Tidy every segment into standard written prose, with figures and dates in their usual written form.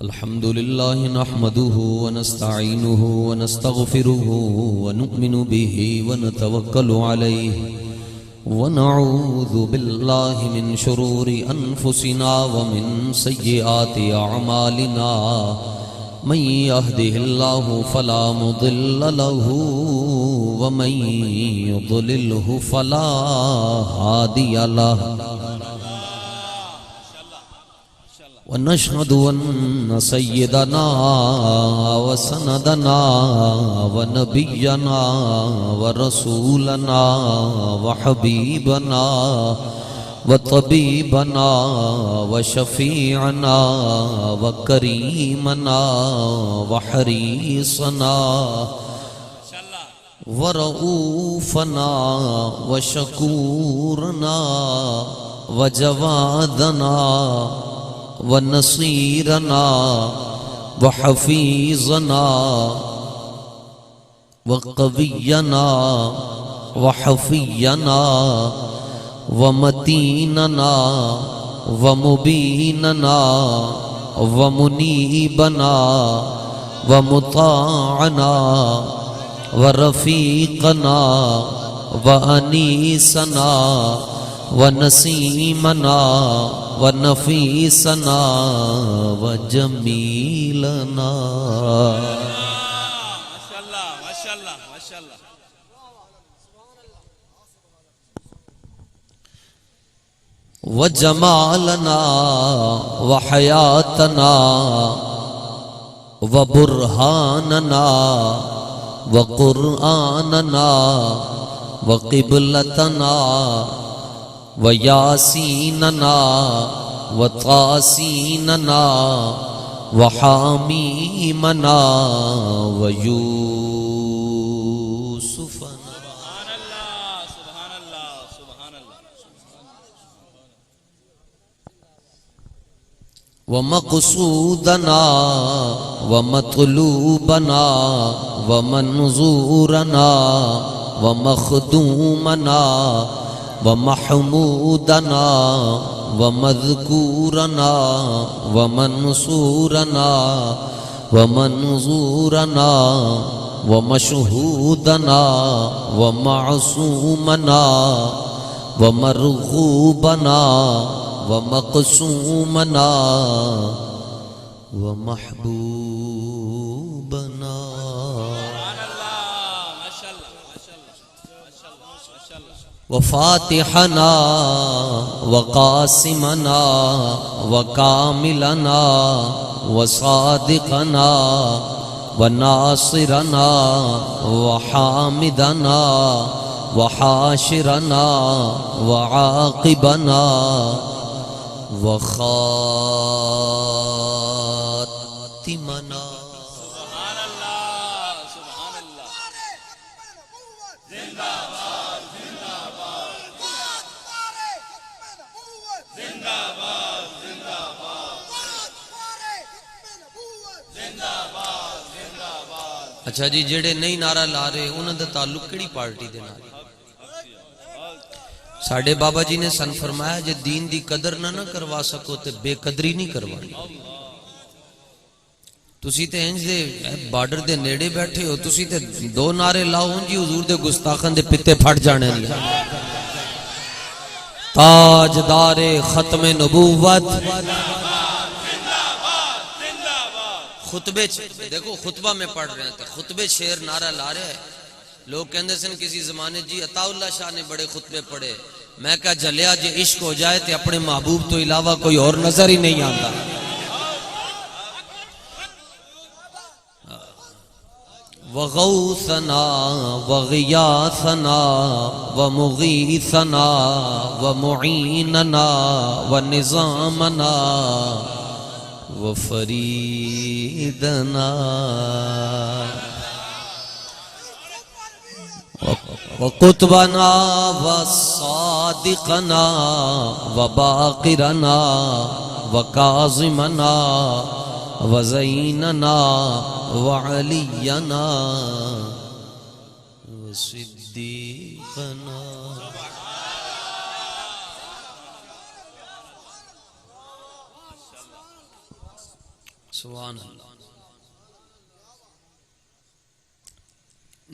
अल्हम्दुलिल्लाह नहमदुहु व नस्तईनुहु व नस्तगफिरुहु व नु'मिनु बिही व नतवक्कलु अलैहि व नऊज़ु बिल्लाहि मिन शुरूरि अनफुसिना व मिन सय्यिआति अअमालिना मन यहदिहिल्लाहु फला मुदिल्ल लहु व मन युद्लिल्हु फला हादिय लहु वनशहदु अन्न सय्यदना व सनदना व नबियना व रसूलना व हबीबना व तबीबना व शफीअना व करीमना व हरीसना व रऊफना व शकूरना व जवादना व नसीरना व हफीज़ना व क़वियना व हफ़ियना व मतीनना व मुबीनना व मुनीबना व मुताअना व रफ़ीक़ना व अनीसना व नसीमना व नफीसना व जमीलना। माशाअल्लाह माशाअल्लाह माशाअल्लाह। व जमालना व हयातना व बुरहानना व कुरआनना व क़िबलतना व यासीनना व तासीनना व हामीमना व यूसुफना। सुभान अल्लाह सुभान अल्लाह। व मक़सूदना व मतलूबना व मंजूरना व मखदूमना व महमूदना व मज़कूरना व मंसूरना व मंजूरना व मशहूदना व मासूमना व मरगूबना व मक़सूमना व महबूबना। व फातिहना व कासिमना व कामिलना व सादिकना व नासिरना व हामिदना व हाशिरना व आक़िबना व खातिमना। अच्छा जी, जेड़े नहीं नारा ला रहे उन्होंने दा ताल्लुक किहड़ी पार्टी दे नाल? साडे बाबा जी ने सन फरमाया जे दीन दी कदर ना करवा सको ते बेकदरी नहीं करवानी। तुसी ते इंज दे बॉर्डर दे नेड़े बैठे हो, तुसी ते दो नारे लाओ जी हुजूर दे गुस्ताखन दे पित्ते फट जाने नहीं। ताजदारे खत्मे नबूवत खुतबे देखो, खुतबा में पढ़ रहे थे, खुतबे शेर नारा ला रहे हैं। लोग कहते सन किसी जमाने जी अताउल्ला शाह ने बड़े खुतबे पढ़े। मैं क्या जलिया जे इश्क हो जाए तो अपने महबूब तो इलावा कोई और नजर ही नहीं आता। व गौसना व गियासना व मुगीसना व मुईनना व निजामना व फरीदना व कुतबना व सादिकना व बाकिरना व काज़िमना व ज़ैनना व अलियना व सिद्दीक़ना। सुभान अल्लाह।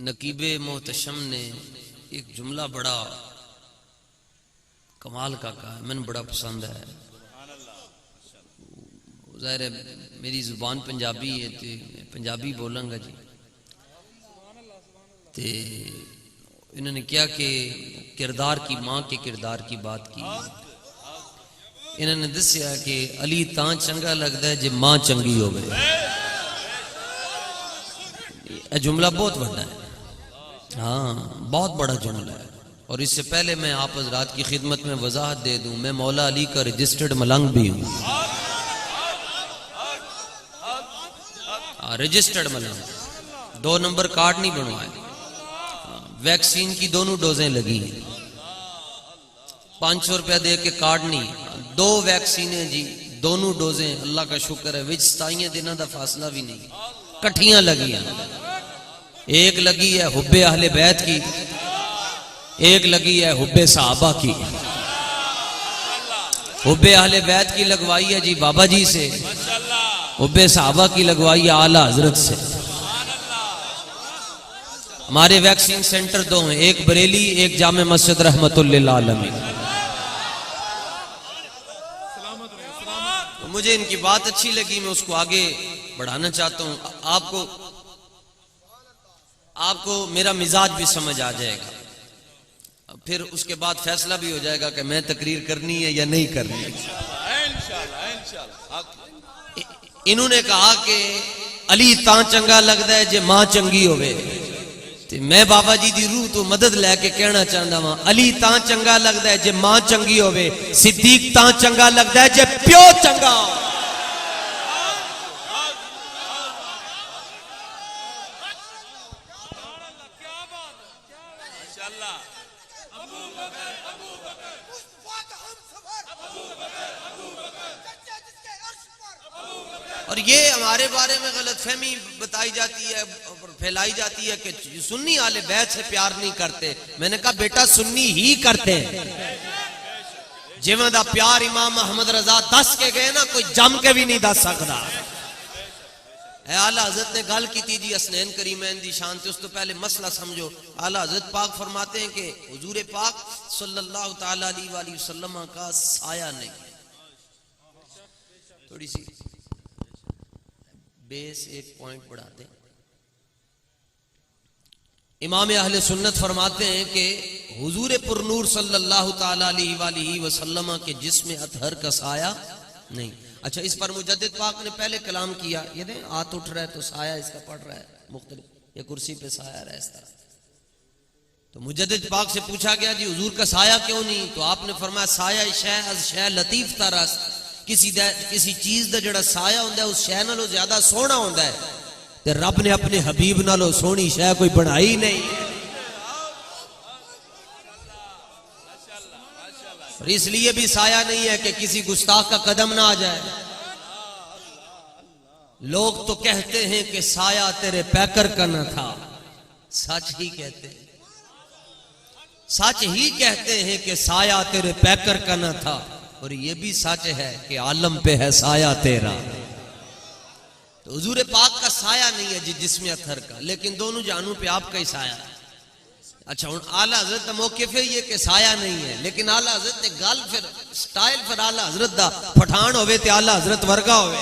नकीबे मोहतशम ने एक जुमला बड़ा कमाल का कहा, मैंने बड़ा पसंद है। ज़ाहिर है मेरी जुबान पंजाबी है तो पंजाबी बोलूँगा जी। तो इन्होंने क्या कि किरदार की माँ के किरदार की बात की। इन्होंने दसिया कि अली तां चंगा लगता है जे माँ चंगी हो गई। यह जुमला बहुत बड़ा है, हाँ बहुत बड़ा जुमला है। और इससे पहले मैं आप हज़रात की खिदमत में वजाहत दे दूं, मैं मौला अली का रजिस्टर्ड मलंग भी हूँ। रजिस्टर्ड मलंग, 2 नंबर कार्ड नहीं बनवाए, वैक्सीन की दोनों डोजें लगी, 500 रुपया दे के कार्ड नहीं, 2 वैक्सीनें जी, दोनों डोजें अल्लाह का शुक्र है विच 27 दिनों का फासला भी नहीं, कट्ठियां लगी हैं। एक लगी है हुब्बे अहले बैत की, एक लगी है हुब्बे सहाबा की। हुब्बे अहले बैत की लगवाई है जी बाबा जी से, हुब्बे सहाबा की लगवाई है आला हजरत से। हमारे वैक्सीन सेंटर 2 हैं, एक बरेली एक जामे मस्जिद रहमतुल लिल आलमीन। तो मुझे इनकी बात अच्छी लगी, मैं उसको आगे बढ़ाना चाहता हूं। आपको मेरा मिजाज भी समझ आ जाएगा, फिर उसके बाद फैसला भी हो जाएगा कि मैं तकरीर करनी है या नहीं करनी है। इन्होंने कहा कि अली तां चंगा लगता है जे मां चंगी होवे, ते मैं बाबा जी दी रूह तो मदद लैके कहना चाहता वां, अली तां चंगा लगता है जे मां चंगी होवे, सिद्दीक तां चंगा लगता है जे प्यो चंगा हो। और ये हमारे बारे में गलतफहमी बताई जाती है, फैलाई जाती है कि सुन्नी आले बैत से प्यार नहीं करते। मैंने कहा बेटा सुन्नी ही करते हैं, जिवें दा प्यार इमाम अहमद रजा दस के गए ना, कोई जम के भी नहीं दस सकता। आला हजरत ने गल की थी जी हसनैन करीमैन दी शान से, उस तो पहले मसला समझो। आला हजरत पाक फरमाते हैं कि हुजूर पाक सल्लल्लाहु ताला अलैहि वसल्लम का साया नहीं। थोड़ी सी बेस एक पॉइंट बढ़ा दें। इमाम अहले सुन्नत फरमाते हैं कि हुजूर पुरनूर सल्लल्लाहु ताला अलैहि वसल्लम के जिस्म अतहर का साया नहीं। अच्छा, इस पर मुजद्दिद पाक ने पहले कलाम किया, ये दें हाथ उठ रहा है तो साया इसका पड़ रहा है मुख्तलिफ, ये कुर्सी पे साया रहा है इस तरह। तो मुजद्दिद पाक से पूछा गया जी हुजूर का साया क्यों नहीं? तो आपने फरमाया साया शै लतीफ तरस, किसी चीज का जड़ा साया होंदा है उस शै नालों ज्यादा सोहना होंदा है, ते रब ने अपने हबीब नालों सोहनी शै कोई बनाई नहीं। और इसलिए भी साया नहीं है कि किसी गुस्ताख का कदम ना आ जाए। लोग तो कहते हैं कि साया तेरे पैकर का न था, सच ही कहते हैं, सच ही कहते हैं कि साया तेरे पैकर का न था। और ये भी सच है कि आलम पे है साया तेरा। तो हुजूर पाक का साया नहीं है जी जिसमें अथर का, लेकिन दोनों जानू पे आपका ही साया है। अच्छा, हुण आला हजरत का मौके पे ये कि साया नहीं है, लेकिन आला हजरत ने गल फिर स्टाइल फिर आला हजरत दा पठान होवे ते आला हजरत वर्गा होवे।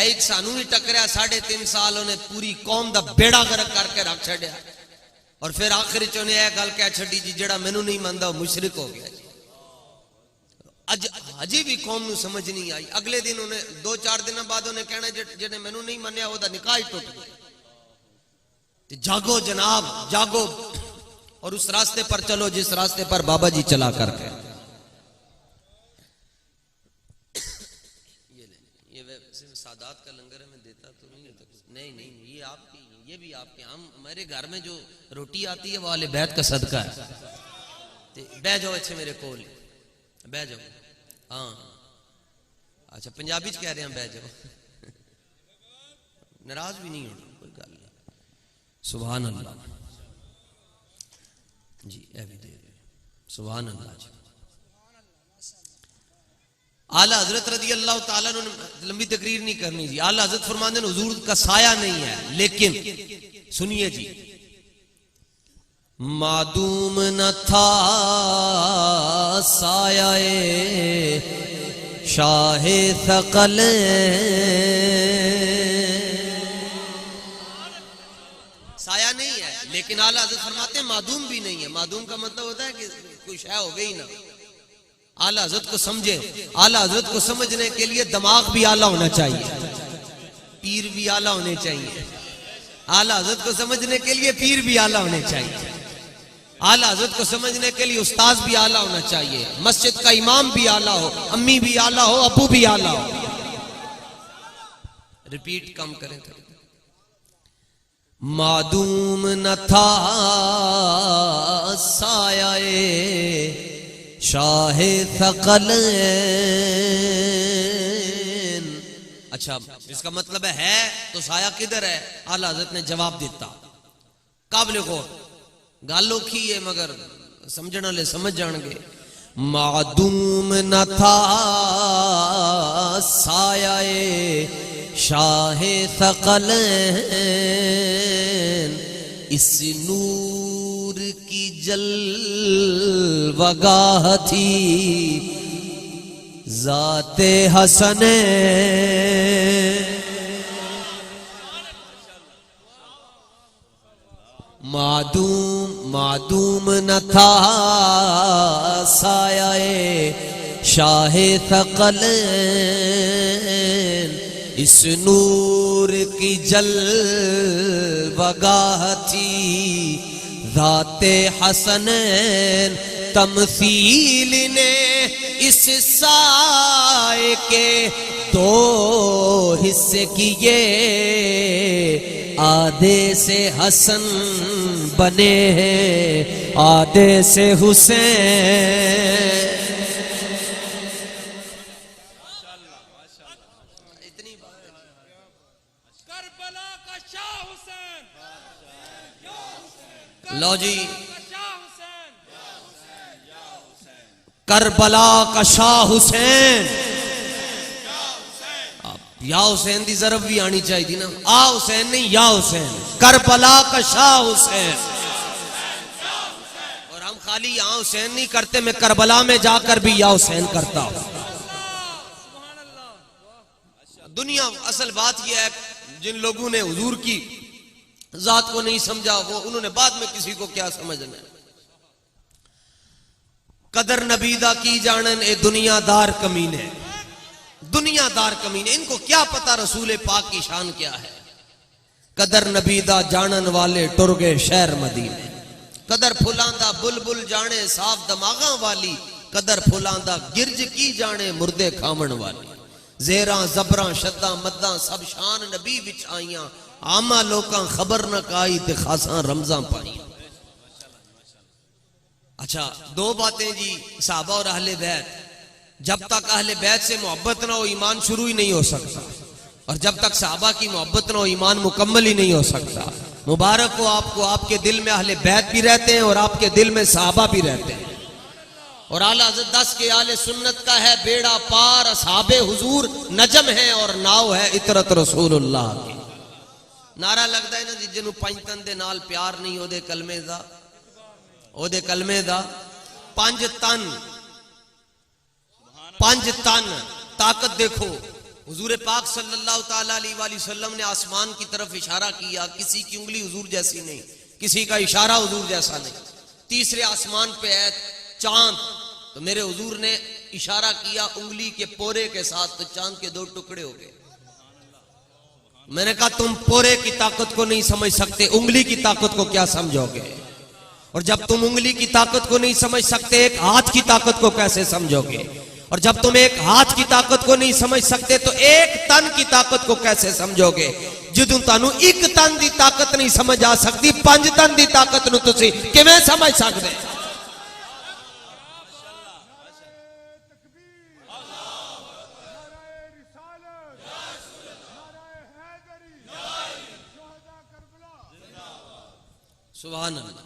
एक सानू ही टकरिया 3.5 साल उन्हें पूरी कौम दा बेड़ा गर्क करके रख छड़िया, और फिर आखिर च उन्हें यह गल कह छड़ी जी जेड़ा मैनू नहीं मनदा मुशरिक हो गया जी। अजे भी कौम नू समझ नहीं आई। अगले दिन उन्हें 2-4 दिन बाद उन्हें कहना जिन्हें मैनू नहीं मन्या ओदा निकाह ही टुट गया। जागो जनाब जागो, और उस रास्ते पर चलो जिस रास्ते पर बाबा जी चला करके। ये वैसे सादात का लंगर है, मैं देता तो नहीं होता। नहीं, ये आपकी, ये भी आपके। हम मेरे घर में जो रोटी आती है वो आले बैत का सदका है। बह जाओ अच्छे मेरे कोल, बह जाओ। हाँ अच्छा, पंजाबी च कह रहे हैं बह जाओ, नाराज भी नहीं होना, कोई गल नहीं। सुभान अल्लाह जी, ए भी दे सुभान अल्लाह जी। आला हजरत रज़ी अल्लाह ताला ने, लंबी तकरीर नहीं करनी जी, आला हजरत फरमाते हैं हुजूर का साया नहीं है, लेकिन सुनिए जी, मादूम न था सायाए शाहे थकल, साया नहीं है लेकिन आला हजरत फरमाते हैं मादूम भी नहीं है। मादूम का मतलब होता है कि कोई शय हो गई ना। आला हजरत को समझे, आला हजरत को समझने के लिए दिमाग भी आला होना चाहिए, पीर भी आला होने चाहिए। आला हजरत को समझने के लिए पीर भी आला होने चाहिए, आला हजरत को समझने के लिए उस्ताद भी आला होना चाहिए, मस्जिद का इमाम भी आला हो, अम्मी भी आला हो, अबू भी आला हो। रिपीट कम करें थोड़ी। मादूम न था सायाए शाहे थकल। अच्छा, इसका मतलब है तो साया किधर है? आला हज़रत ने जवाब दिता, काबिल गौर गल औखी है मगर समझने वाले समझ जाएंगे। मादूम न था सायाए शाहे थकल, इस नूर की जलवगाह थी ज़ाते हसने। मादूम न था सायाए शाहे थकल, इस नूर की जलवगाह थी ज़ाते हसनैन। तमसील ने इस साए के दो हिस्से किए, आधे से हसन बने हैं आधे से हुसैन। इतनी बात है। करबला का शाह हुसैन, लो जी, करबला का शाह हुसैन, करबला का शाह हुसैन। या हुसैन दी ज़रब भी आनी चाहिए थी ना, आ हुसैन नहीं या हुसैन, करबला का शाह हुसैन। और हम खाली यहाँ हुसैन नहीं करते, मैं करबला में जाकर भी या हुसैन करता हूँ। दुनिया असल बात यह है, जिन लोगों ने हुजूर की जात को नहीं समझा, वो उन्होंने बाद में किसी को क्या समझना है। कदर नबीदा की जानन ए दुनियादार कमीने, दुनियादार कमीने, इनको क्या पता रसूल पाक की शान क्या है। कदर नबीदा जानन वाले टुर गए शहर मदीने, कदर फुलांदा बुलबुल जाने साफ दमागा वाली, कदर फुलांदा गिरज की जाने मुर्दे खामन वाली। जेरा जबरा शद्दा मद्दा सब शान नबी विच आईयां, आमा लोकां खबर न काई ते खासा रमजां पाईयां। अच्छा, दो बातें जी, सहाबा और अहले बैत। जब तक अहले बैत से मोहब्बत ना हो ईमान शुरू ही नहीं हो सकता, और जब तक सहाबा की मोहब्बत ना हो ईमान मुकम्मल ही नहीं हो सकता। मुबारक हो आपको, आपके दिल में अहले बैत भी रहते हैं और आपके दिल में सहाबा भी रहते हैं। और आला हज़रत 10 के आले सुन्नत का है बेड़ा पार, असहाबे हुजूर नजम है और नाव है इतरत रसूलुल्लाह की। नारा लगता है ना जी, जिन्हों 5 तन दे नाल प्यार नहीं, ओदे कलमे दा, ओदे कलमे दा 5 तन, 5 तन ताकत। देखो हुजूर पाक सल्लल्लाहु ताला अलैहि वसल्लम ने आसमान की तरफ इशारा किया, किसी की उंगली हुजूर जैसी नहीं, किसी का इशारा हुजूर जैसा नहीं। तीसरे आसमान पे है चांद, तो मेरे हुजूर ने इशारा किया उंगली के पोरे के साथ, तो चांद के 2 टुकड़े हो गए। मैंने कहा तुम पोरे की ताकत को नहीं समझ सकते, उंगली की ताकत को क्या समझोगे? और जब तुम उंगली की ताकत को नहीं समझ सकते, एक हाथ की ताकत को कैसे समझोगे? और जब तुम एक हाथ की ताकत को नहीं समझ सकते, तो एक तन की ताकत को कैसे समझोगे? जिदों तानू एक तन की ताकत नहीं समझ आ सकती, 5 तन की ताकत नूं तुसीं किवें समझ सकदे? सुभान अल्लाह।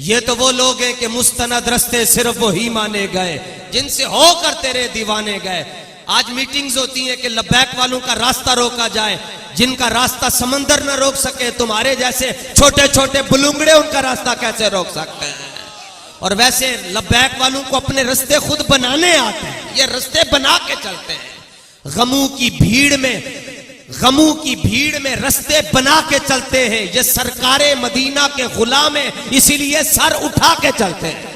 ये तो वो लोग हैं कि मुस्तनद रस्ते सिर्फ वही माने गए जिनसे होकर तेरे दीवाने गए। आज मीटिंग्स होती हैं कि लब्बैक वालों का रास्ता रोका जाए, जिनका रास्ता समंदर न रोक सके, तुम्हारे जैसे छोटे छोटे बुलुंगड़े उनका रास्ता कैसे रोक सकते हैं। और वैसे लब्बैक वालों को अपने रास्ते खुद बनाने आते हैं, ये रास्ते बना के चलते हैं। गमों की भीड़ में रास्ते बना के चलते हैं। ये सरकारे मदीना के गुलाम हैं, इसीलिए सर उठा के चलते हैं।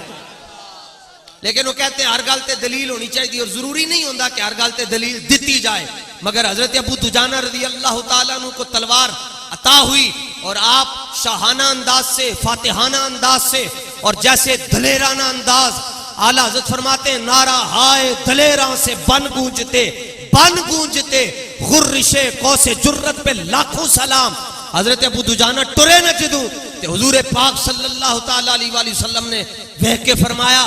लेकिन वो कहते हैं हर गल ते दलील होनी चाहिए, और जरूरी नहीं होता कि हर गल ते दलील दी जाए। मगर हजरत अबू दुजाना रज़ी अल्लाह ताला अन्हु को तलवार अता हुई और आप शाहाना अंदाज से, फातिहाना अंदाज से और जैसे दलेराना अंदाज, आला हजरत फरमाते हैं नारा हाय दलेरा से बन गूंजते गुर्रिशे कौसे जुर्रत पे लाखों सलाम। हजरत अबू दुजाना टुरे न जदू ते हुजूर पाक सल्लल्लाहु ताला अलैहि वसल्लम ने वह के फरमाया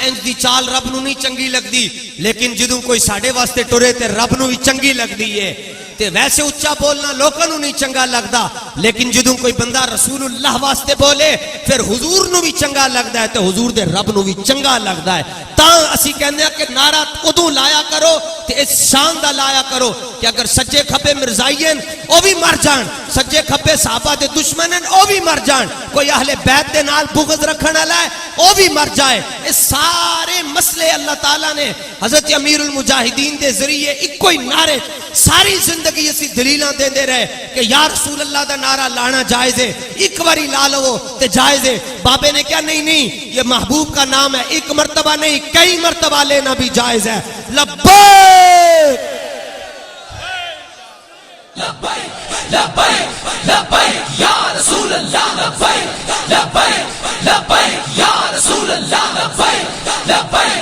इंज दी चाल रब नू नहीं चंगी लगदी, लेकिन जदों कोई साडे वास्ते टुरे ते रब नू भी चंगी लगदी है। ते वैसे उच्चा बोलना लोकां नू नहीं चंगा लगदा, लेकिन जदों कोई बंदा रसूलुल्लाह वास्ते बोले फिर हुजूर नू भी चंगा लगदा है, ते हुजूर दे रब नू भी चंगा लगदा है। तां असी कहंदे आ कि नारा उदों लाया करो ते इस शान दा लाया करो कि अगर सज्जे खब्बे मिर्जाईन ओ भी मर जान, सज्जे खब्बे सहाबा दे दुश्मन हैं ओ भी मर जान, कोई अहले बैत दे नाल बुग़्ज़ रखण वाला है ओ भी मर जाए। इस सारे मसले अल्लाह ताला ने हजरत अमीरुल मुजाहिदीन दे जरिए इक्को ही नारे सारी जिंदगी असी दलीलां देंदे रहे कि या रसूल अल्लाह दा नारा लाना जायज है, एक बारी ला लो ते जायज है। बाबे ने क्या नहीं ये महबूब का नाम है, एक मर्तबा नहीं कई मर्तबा लेना भी जायज है। लब्बैक लब्बैक लब्बैक लब्बैक या रसूल अल्लाह, लब्बैक लब्बैक लब्बैक या रसूल अल्लाह, लब्बैक लब्बैक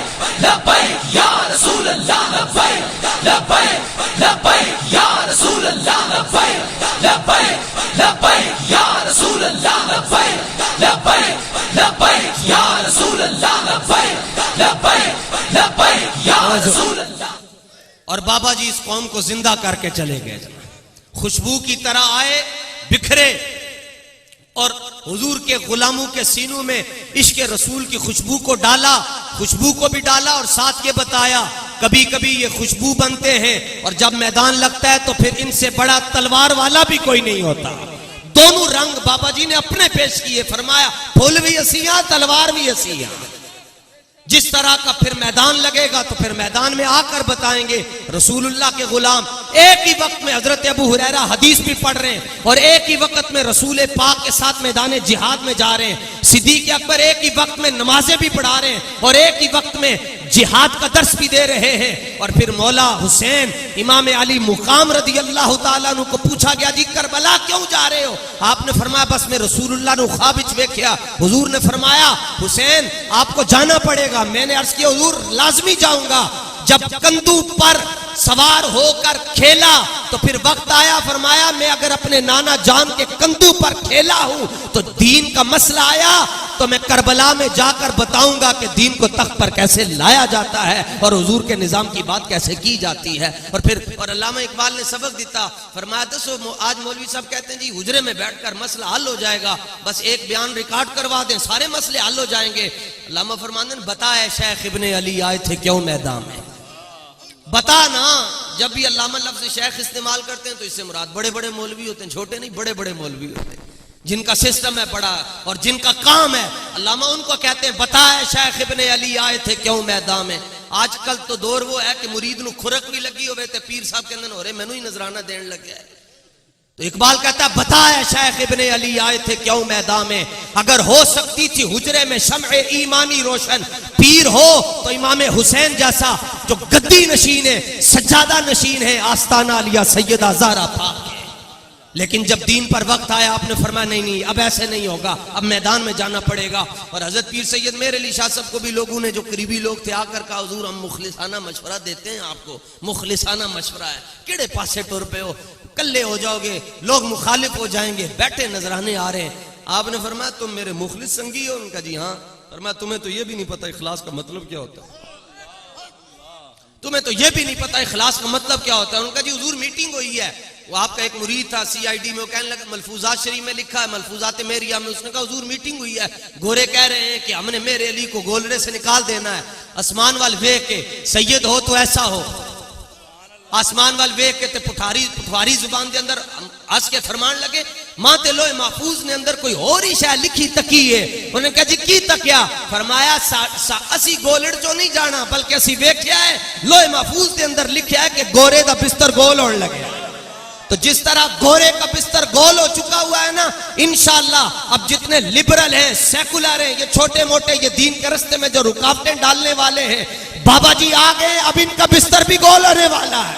लब्बैक या रसूल अल्लाह, लब्बैक लब्बैक लब्बैक या रसूल अल्लाह, लब्बैक लब्बैक लब्बैक या रसूल अल्लाह, लब्बैक लब्बैक लब्बैक या रसूल अल्लाह, लब्बैक लब्बैक लब्बैक या रसूल अल्लाह। और बाबा जी इस कौम को जिंदा करके चले गए, खुशबू की तरह आए बिखरे और हुजूर के गुलामों के सीनों में इश्क रसूल की खुशबू को डाला, खुशबू को भी डाला और साथ ये बताया कभी कभी ये खुशबू बनते हैं और जब मैदान लगता है तो फिर इनसे बड़ा तलवार वाला भी कोई नहीं होता। दोनों रंग बाबा जी ने अपने पेश किए, फरमाया फूल भी हसिया तलवार भी हसिया। जिस तरह का फिर मैदान लगेगा तो फिर मैदान में आकर बताएंगे रसूलुल्लाह के गुलाम एक ही वक्त में हजरत अबू हुरैरा हदीस भी पढ़ रहे हैं और एक ही वक्त में रसूल पाक के साथ मैदान जिहाद में जा रहे हैं। सिद्दीक़ अकबर एक ही वक्त में नमाजें भी पढ़ा रहे हैं और एक ही वक्त में जिहाद का दर्स भी दे रहे हैं। और फिर मौला हुसैन इमाम अली मुकाम रदी अल्लाह तआला अन्हु को पूछा गया जी करबला क्यों जा रहे हो? आपने फरमाया बस मैं रसूलुल्लाह नु ख्वाब विच वेख्या। हुजूर ने फरमाया हुसैन आपको जाना पड़ेगा। मैंने अर्ज किया हुजूर लाजमी जाऊंगा। जब कंधू पर सवार होकर खेला तो फिर वक्त आया, फरमाया मैं अगर अपने नाना जान के कंधू पर खेला हूं तो दीन का मसला आया तो मैं करबला में जाकर बताऊंगा कि दीन को तख्त पर कैसे लाया जाता है और हुजूर के निजाम की बात कैसे की जाती है। और फिर और अल्लामा इकबाल ने सबक दिता, फरमाया दसो आज मौलवी साहब कहते हैं जी हुजरे में बैठकर मसला हल हो जाएगा, बस एक बयान रिकॉर्ड करवा दें सारे मसले हल हो जाएंगे। अल्लामा फरमाते हैं बताया शेख इब्ने अली आए थे क्यों मैदान में, बता ना। जब भी अल्लामा लफ्ज़ शेख इस्तेमाल करते हैं तो इससे मुराद बड़े बड़े मौलवी होते हैं, छोटे नहीं बड़े बड़े मौलवी होते हैं जिनका सिस्टम है बड़ा और जिनका काम है। अल्लामा उनको कहते हैं बताए शेख इब्ने अली आए थे क्यों मैदान में। आजकल तो दौर वो है कि मुरीद नु खुरक भी लगी होवे ते पीर साहब कहंदे हो रे मैनू ही नजराना देने लगे है। तो इकबाल कहता है बताया शेख इब्ने अली आए थे क्यों मैदान में। अगर हो सकती थी हुजरे में शम्ए ईमानी रोशन, पीर हो तो इमाम हुसैन जैसा जो गद्दी नशीन है, सज्जादा नशीन है, आस्ताना लिया सैयदा ज़हरा पाक है। लेकिन जब दीन पर वक्त आया आपने फरमाया नहीं नहीं अब ऐसे नहीं होगा, अब मैदान में जाना पड़ेगा। और हजरत पीर सैयद मेर अली शाह साहब को भी लोगों ने जो करीबी लोग थे आकर कहा हुजूर हम मुखलिसाना मशवरा देते हैं आपको, मुखलिसाना मशवरा है, केड़े पासे टुर पे हो, कल्ले हो जाओगे, लोग मुखालिफ हो जाएंगे, बैठे नजराने आ रहे हैं। आपने फरमाया तुम मेरे मुखलिस संगी हो? उनका जी हाँ। फरमाया तुम्हें तो ये भी नहीं पता इखलास का मतलब क्या होता है, तुम्हें तो ये भी नहीं पता इखलास का मतलब क्या होता है। उनका जी हुजूर मीटिंग हुई है वो आपका एक मुरीद था CID में, वो कहने लगा मलफूजात शरीफ में लिखा है, मलफूजात मेरिया में, उसने कहा हुजूर मीटिंग हुई है, गोरे कह रहे हैं कि हमने मेरे अली को गोलरे से निकाल देना है, आसमान वाल वे के सैयद हो तो ऐसा हो, आसमान वाल वे के ते पुठारी जुबान के अंदर हंस के फरमान लगे मां ते लोहे महफूज ने अंदर कोई और ही शायद लिखी तकी है। उन्होंने कहा जी की तकिया? फरमाया असी गोलड़ चो नहीं जाना बल्कि असी वेख्या है लोहे महफूज के अंदर लिखा है कि गोरे का बिस्तर गोल होने लगे। तो जिस तरह गोरे का बिस्तर गोल हो चुका हुआ है ना, इंशाअल्लाह अब जितने लिबरल हैं, सेकुलर हैं, ये छोटे मोटे ये दीन के रास्ते में जो रुकावटें डालने वाले हैं, बाबा जी आ गए, अब इनका बिस्तर भी गोल होने वाला है।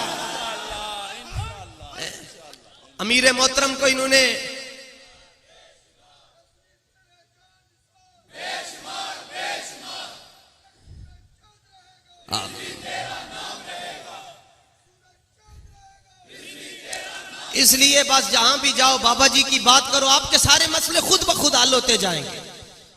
अमीर मोहतरम को इन्होंने इसलिए बस जहां भी जाओ बाबा जी की बात करो, आपके सारे मसले खुद ब खुद हल होते जाएंगे।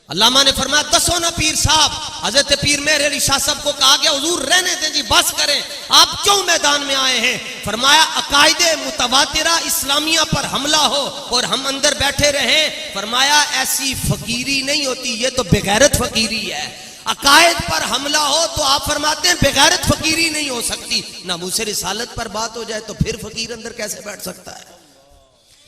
अल्लामा ने फरमाया दसो ना पीर साहब, हजरत पीर मेरे अली शाह साहब को कहा गया हुजूर रहने दें जी, बस करें, आप क्यों मैदान में आए हैं? फरमाया अकायदे मुतवातिरा इस्लामिया पर हमला हो और हम अंदर बैठे रहें। फरमाया ऐसी फकीरी नहीं होती, ये तो बेगैरत फकीरी है। अकायद पर हमला हो तो आप फरमाते हैं बेगैरत फकीरी नहीं हो सकती, ना मुझसे रिसालत पर बात हो जाए तो फिर फकीर अंदर कैसे बैठ सकता है?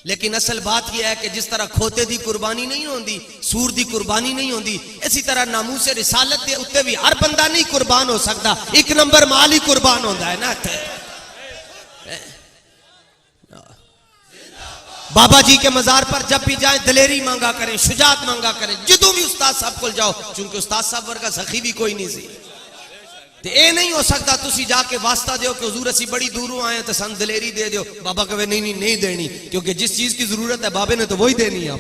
लेकिन असल बात यह है कि जिस तरह खोते दी कुर्बानी नहीं होती, सूर दी कुर्बानी नहीं होती, इसी तरह नामूसे रिसालत के उत्ते भी हर बंदा नहीं कुर्बान हो सकता, एक नंबर माल ही कुर्बान होता है ना। बाबा जी के मजार पर जब भी जाए दिलेरी मांगा करें, शुजात मांगा करें, जिदों भी उस्ताद साहब को जाओ, चूंकि उस्ताद साहब वर्गा सखी भी कोई नहीं सी। तो ये नहीं हो सकता तुसी जाके वास्ता दो कि हुजूर असी बड़ी दूरों आए तो सन दिलेरी दे दो, बाबा कहे नहीं नहीं नहीं देनी, क्योंकि जिस चीज की जरूरत है बाबे ने तो वही देनी है।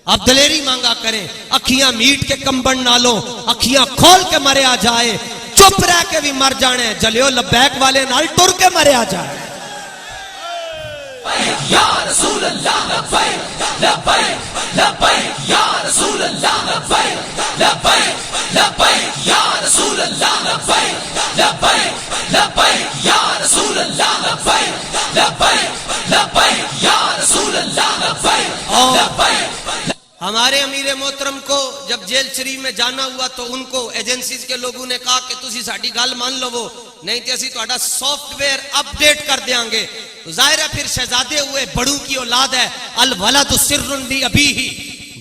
आप दिलेरी मांगा करें, अखियां मीट के कंबन नालों, अखियां खोल के मरे आ जाए, चुप रह के भी मर जाने, जलियो लब्बैक वाले नाल टुर के मरे आ जाए। या रसूल अल्लाह लब्बैक लब्बैक लब्बैक या रसूल अल्लाह लब्बैक लब्बैक लब्बैक या रसूल अल्लाह लब्बैक लब्बैक लब्बैक या रसूल अल्लाह लब्बैक लब्बैक लब्बैक या रसूल अल्लाह लब्बैक लब्बैक। हमारे अमीर मोहतरम को जब जेल शरीफ में जाना हुआ तो उनको एजेंसीज के लोगों ने कहा कि तुसी साडी गल मान लवो, नहीं तो असी तुहाडा सॉफ्टवेयर अपडेट कर देंगे। तो जाहिर है फिर शहजादे हुए, बड़ू की औलाद है, अल वलद सिर्रुन बि अबीही,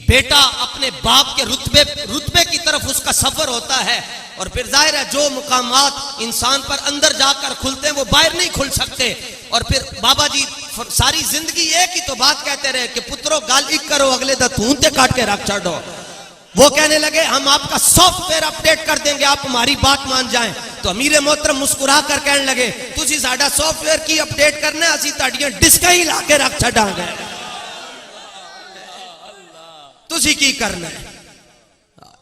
बेटा अपने बाप के रुतबे की तरफ उसका सफर होता है। और फिर जाहिर है जो मुकामात इंसान पर अंदर जाकर खुलते हैं वो बाहर नहीं खुल सकते। और फिर बाबा जी सारी जिंदगी एक ही तो बात कहते रहे कि पुत्रो गाल इक करो अगले दा तूंते काट के रख छो। वो कहने लगे हम आपका सॉफ्टवेयर अपडेट कर देंगे, आप हमारी बात मान जाएं। तो अमीर मोहतरम मुस्कुरा कर कहने लगे तुसी साडा सॉफ्टवेयर की अपडेट करना, असी ताड़ियां डिस्क ही ला के रख छांगे, तुसी की करना है।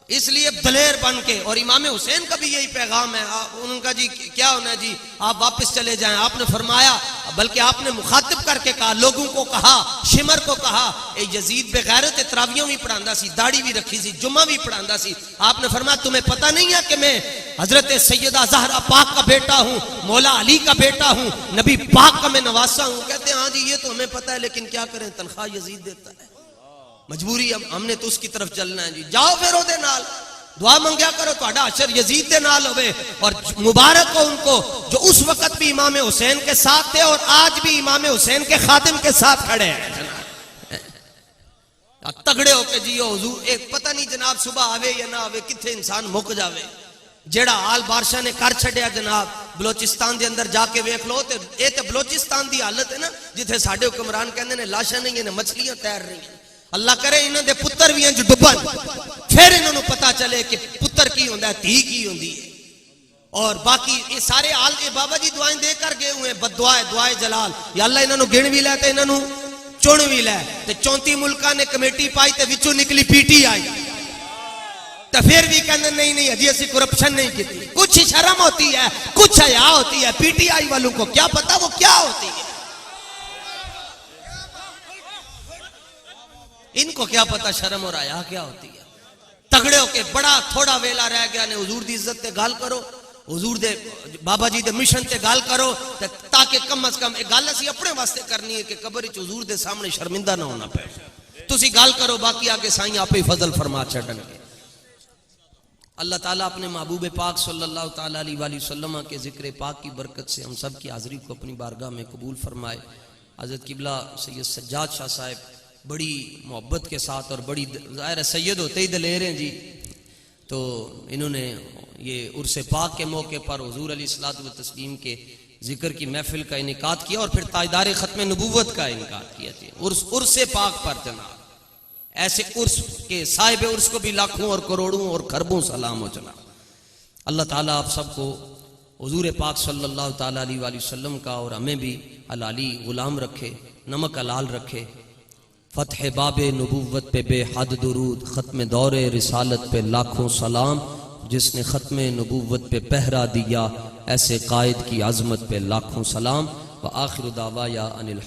इसलिए दलेर बन के, और इमाम हुसैन का भी यही पैगाम है, उनका जी क्या होना है जी, आप वापस चले जाएं। आपने फरमाया, बल्कि आपने मुखातिब करके कहा, लोगों को कहा, शिमर को कहा, ए यजीद बेगैरत तरावियों भी पढ़ांदा सी, दाढ़ी भी रखी सी, जुम्मा भी पढ़ांदा सी। आपने फरमाया तुम्हें पता नहीं है कि मैं हजरत सैयदा ज़हरा पाक का बेटा हूँ, मौला अली का बेटा हूँ, नबी पाक का मैं नवासा हूँ। कहते हैं हाँ जी ये तो हमें पता है, लेकिन क्या करें तनख्वाह यजीद देता है, मजबूरी हमने तो उसकी तरफ चलना है जी। जाओ फिर ओदे नाल दुआ मंगया करो, तुहाडा अशर यजीद दे नाल होवे। और मुबारक हो उनको जो उस वक्त भी इमाम हुसैन के साथ थे और आज भी इमाम हुसैन के खादिम के साथ खड़े हैं। तगड़े होके जियो हुजूर, एक पता नहीं जनाब सुबह आवे या ना आवे, किथे इंसान मुक जावे। जेड़ा हाल बादशाह ने कर छड़िया जनाब बलोचिस्तान के अंदर जाके वेख लो, तो ये तो बलोचिस्तान की हालत है ना जिथे साडे हुक्मरान कहंदे ने लाशा नहीं है, मछलियां तैर रही हैं। अल्लाह करे इन्हों दे पुत्र भी इंज डुबन, फिर इन्होंने पता चले कि पुत्र की होंदा है, धी की होंदी है। और बाकी ये सारे हाल ये बाबा जी दुआएं दे कर गए हुए, बददुआए दुआए जलाल, या अल्लाह इन्हों गिण भी लै ते इन्हों चुन भी लै। ते 34 मुल्कां ने कमेटी पाई ते विचों निकली PTI, तो फिर भी कहते नहीं नहीं अजी असी करप्शन नहीं की। कुछ शर्म होती है, कुछ हया होती है। PTI वालों को क्या पता वो क्या होती है, इनको क्या पता शर्म और हया क्या होती है। तगड़े होके बड़ा थोड़ा वेला रह गया ने हुजूर दी इज्जत ते गाल करो, हुजूर दे बाबा जी दे मिशन ते गल करो ताकि कम अज कम एक गल असी अपने वास्ते करनी है कि कब्र च हुजूर दे सामने शर्मिंदा ना होना पे। तुसी गल करो, बाकी आगे साईं आपे ही फजल फरमा छड़नगे। अल्लाह ताला अपने महबूब पाक सल्लल्लाहु ताला अलैहि वसल्लम के जिक्र पाक की बरकत से हम सब की हाजिरी को अपनी बारगाह में कबूल फरमाए। हज़रत किबला सैयद सज्जाद शाह साहब बड़ी मोहब्बत के साथ और बड़ी ज़ाहिर सैयद होते ही दलेर हैं जी, तो इन्होंने ये उर्स पाक के मौके पर हुजूर अलैहिस्सलातु व तस्लीम के जिक्र की महफिल का इनेकाद किया और फिर ताजदार ख़त्म नबूवत का इनेकाद किया थी उर्स पाक पर। जनाब ऐसे उर्स के साहिब उर्स को भी लाखों और करोड़ों और खरबों सलाम हो जनाब। अल्लाह ताला आप सबको हुजूर पाक सल्लल्लाहु ताला अलैहि वसल्लम का और हमें भी हलाली गुलाम रखे, नमक हलाल रखे। फतह बाबे नबूवत पे बेहद दुरूद, ख़त्म दौरे रिसालत पे लाखों सलाम। जिसने ख़त्म नबूवत पे पहरा दिया ऐसे कायद की अज़मत पे लाखों सलाम। व आखिर दावा या अनिल।